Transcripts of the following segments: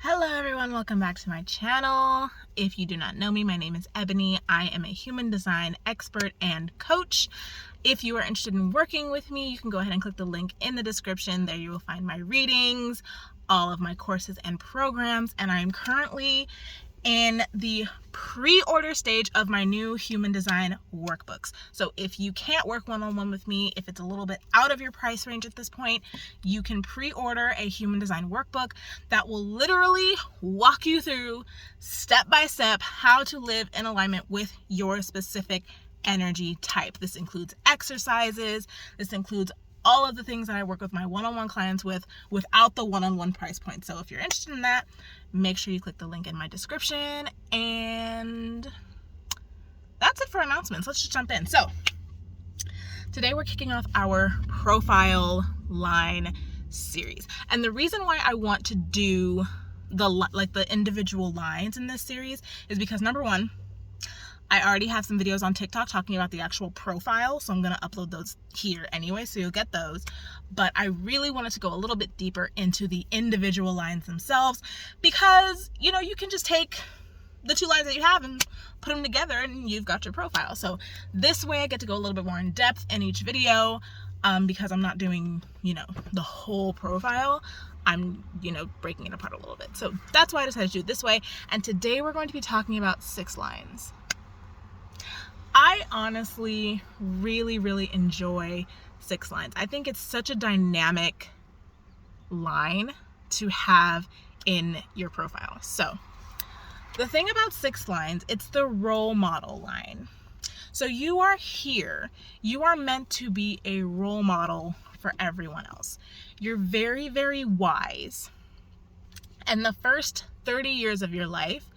Hello everyone, welcome back to my channel. If you do not know me, my name is Ebony. I am a human design expert and coach. If you are interested in working with me, you can go ahead and click the link in the description. There you will find my readings, all of my courses and programs, and I am currently in the pre-order stage of my new human design workbooks. So if you can't work one-on-one with me, if it's a little bit out of your price range at this point, you can pre-order a human design workbook that will literally walk you through step by step how to live in alignment with your specific energy type. This includes exercises, this includes all of the things that I work with my one-on-one clients with without the one-on-one price point. So if you're interested in that, make sure you click the link in my description. And that's it for announcements. Let's just jump in. So today we're kicking off our profile line series. And the reason why I want to do the individual lines in this series is because, number one, I already have some videos on TikTok talking about the actual profile, so I'm going to upload those here anyway, so you'll get those. But I really wanted to go a little bit deeper into the individual lines themselves because, you can just take the two lines that you have and put them together and you've got your profile. So this way I get to go a little bit more in depth in each video because I'm not doing, the whole profile. I'm, breaking it apart a little bit. So that's why I decided to do it this way. And today we're going to be talking about 6 lines. I honestly really enjoy 6 lines. I think it's such a dynamic line to have in your profile. So the thing about 6 lines, it's the role model line. So you are here, you are meant to be a role model for everyone else. You're very wise. And the first 30 years of your life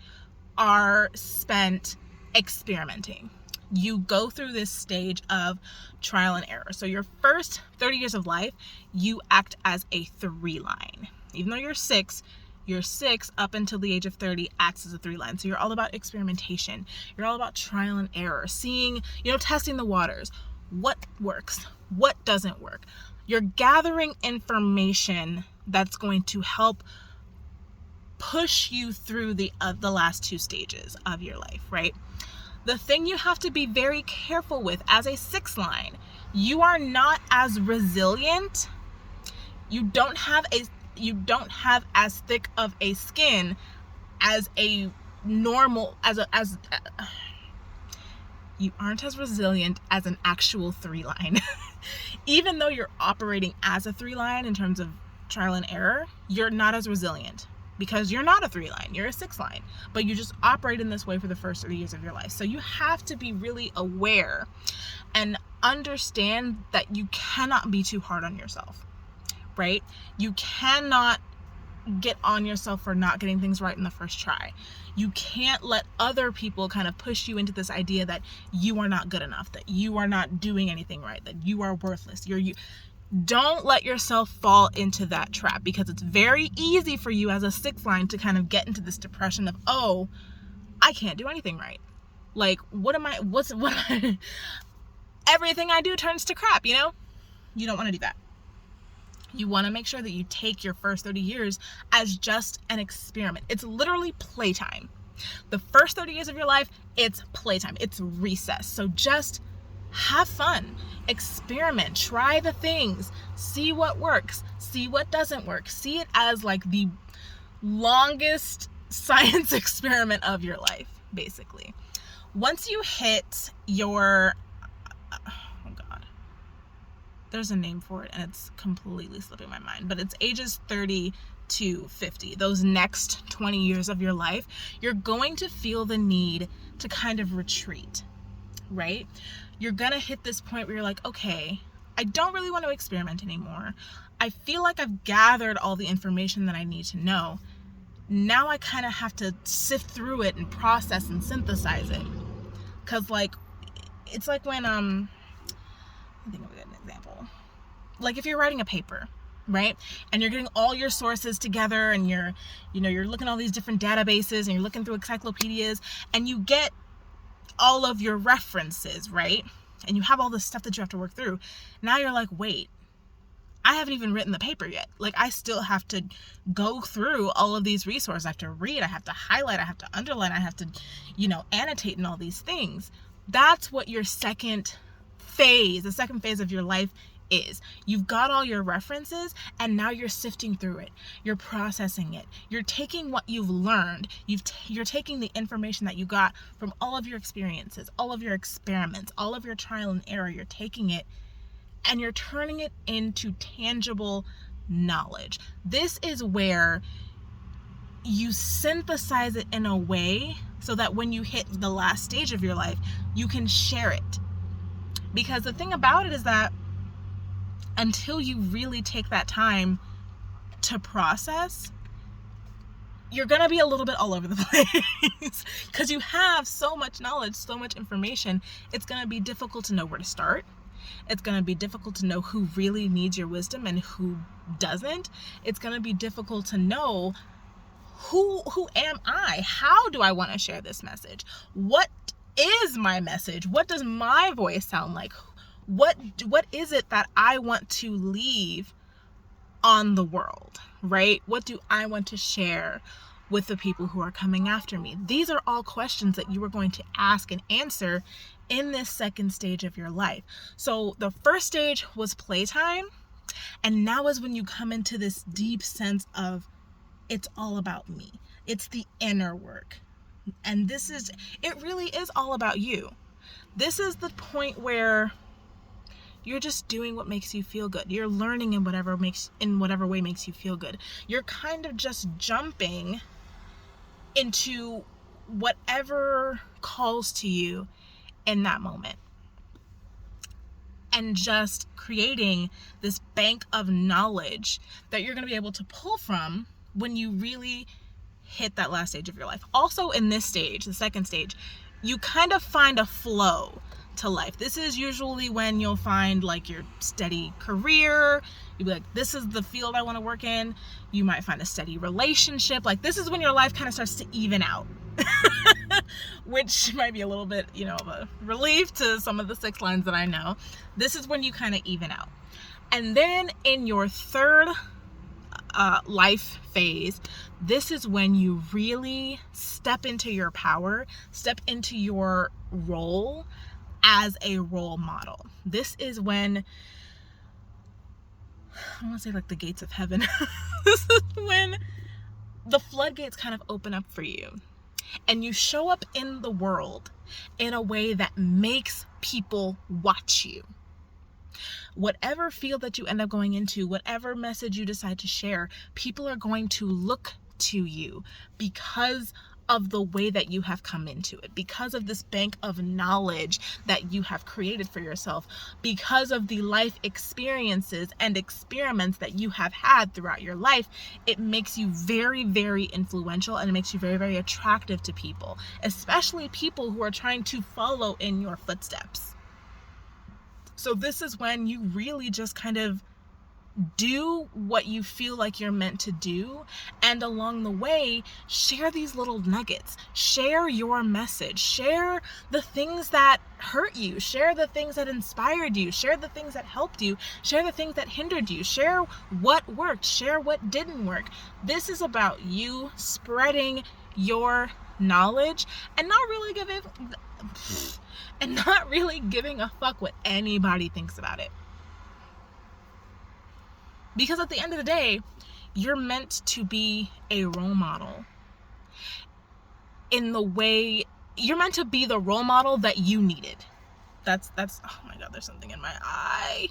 are spent experimenting. You go through this stage of trial and error. So your first 30 years of life, you act as a 3 line. Even though you're 6 up until the age of 30 acts as a 3 line. So you're all about experimentation. You're all about trial and error, seeing, testing the waters. What works? What doesn't work? You're gathering information that's going to help push you through the last 2 stages of your life, right? The thing you have to be very careful with as a 6 line, you are not as resilient. You don't have as thick of a skin as a normal, you aren't as resilient as an actual 3 line. Even though you're operating as a 3 line in terms of trial and error, you're not as resilient. Because you're not a 3 line, you're a 6 line, but you just operate in this way for the first 30 years of your life. So you have to be really aware and understand that you cannot be too hard on yourself, right? You cannot get on yourself for not getting things right in the first try. You can't let other people kind of push you into this idea that you are not good enough, that you are not doing anything right, that you are worthless. Don't let yourself fall into that trap, because it's very easy for you as a 6 line to kind of get into this depression of, oh, I can't do anything right. Like, everything I do turns to crap, You don't want to do that. You want to make sure that you take your first 30 years as just an experiment. It's literally playtime. The first 30 years of your life, it's playtime. It's recess. So just have fun, experiment, try the things, see what works, see what doesn't work. See it as like the longest science experiment of your life, basically. Once you hit your, there's a name for it and it's completely slipping my mind, but it's ages 30 to 50, those next 20 years of your life, you're going to feel the need to kind of retreat, right? You're gonna hit this point where you're like, okay, I don't really want to experiment anymore. I feel like I've gathered all the information that I need to know. Now I kind of have to sift through it and process and synthesize it. Cause it's like when, I think of a good example. Like if you're writing a paper, right? And you're getting all your sources together and you're looking at all these different databases and you're looking through encyclopedias and you get all of your references, right? And you have all this stuff that you have to work through. Now you're like, wait, I haven't even written the paper yet. Like, I still have to go through all of these resources. I have to read, I have to highlight, I have to underline, I have to, annotate and all these things. That's what your second phase of your life is. You've got all your references, and now you're sifting through it. You're processing it. You're taking what you've learned. You're taking the information that you got from all of your experiences, all of your experiments, all of your trial and error. You're taking it and you're turning it into tangible knowledge. This is where you synthesize it in a way so that when you hit the last stage of your life, you can share it. Because the thing about it is that until you really take that time to process, you're going to be a little bit all over the place because you have so much knowledge, so much information. It's going to be difficult to know where to start. It's going to be difficult to know who really needs your wisdom and who doesn't. It's going to be difficult to know who am I? How do I want to share this message? What is my message? What does my voice sound like? What is it that I want to leave on the world, right? What do I want to share with the people who are coming after me? These are all questions that you are going to ask and answer in this second stage of your life. So the first stage was playtime, and now is when you come into this deep sense of it's all about me. It's the inner work. And it really is all about you. This is the point where you're just doing what makes you feel good. You're learning in whatever way makes you feel good. You're kind of just jumping into whatever calls to you in that moment, and just creating this bank of knowledge that you're going to be able to pull from when you really hit that last stage of your life. Also, in this stage, the second stage, you kind of find a flow to life. This is usually when you'll find like your steady career. You'll be like, this is the field I want to work in. You might find a steady relationship. Like, this is when your life kind of starts to even out. Which might be a little bit, of a relief to some of the 6 lines that I know. This is when you kind of even out. And then in your third life phase, this is when you really step into your power, step into your role as a role model. This is when, I want to say like the gates of heaven. This is when the floodgates kind of open up for you. And you show up in the world in a way that makes people watch you. Whatever field that you end up going into, whatever message you decide to share, people are going to look to you because of the way that you have come into it, because of this bank of knowledge that you have created for yourself, because of the life experiences and experiments that you have had throughout your life. It makes you very, very influential, and it makes you very, very attractive to people, especially people who are trying to follow in your footsteps. So this is when you really just kind of do what you feel like you're meant to do, and along the way, share these little nuggets. Share your message. Share the things that hurt you. Share the things that inspired you. Share the things that helped you. Share the things that hindered you. Share what worked. Share what didn't work. This is about you spreading your knowledge and not really giving a fuck what anybody thinks about it. Because at the end of the day, you're meant to be a role model in the way you're meant to be the role model that you needed. That's oh my God, there's something in my eye.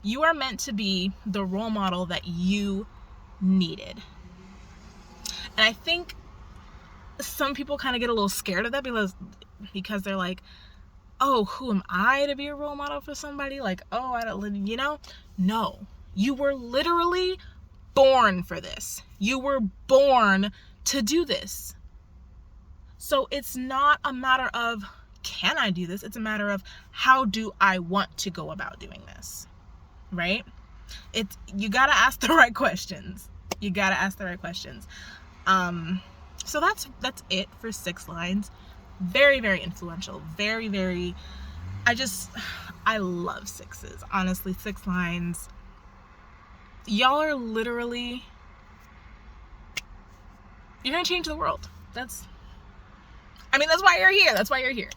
You are meant to be the role model that you needed. And I think some people kind of get a little scared of that because they're like, oh, who am I to be a role model for somebody? Like, oh, I don't, no. You were literally born for this. You were born to do this. So it's not a matter of, can I do this? It's a matter of, how do I want to go about doing this? Right? You got to ask the right questions. So that's it for 6 lines. Very, very influential. Very, very, I love 6s. Honestly, 6 lines. y'all are literally, you're gonna change the world. That's why you're here. That's why you're here.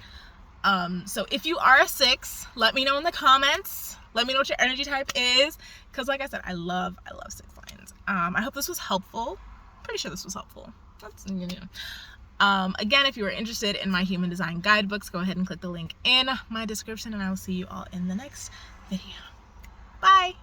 So if you are a 6, let me know in the comments. Let me know what your energy type is, because like I said, I love 6 lines. I hope this was helpful. Pretty sure this was helpful. That's, you know. Again, if you are interested in my human design guidebooks, go ahead and click the link in my description, and I will see you all in the next video. Bye.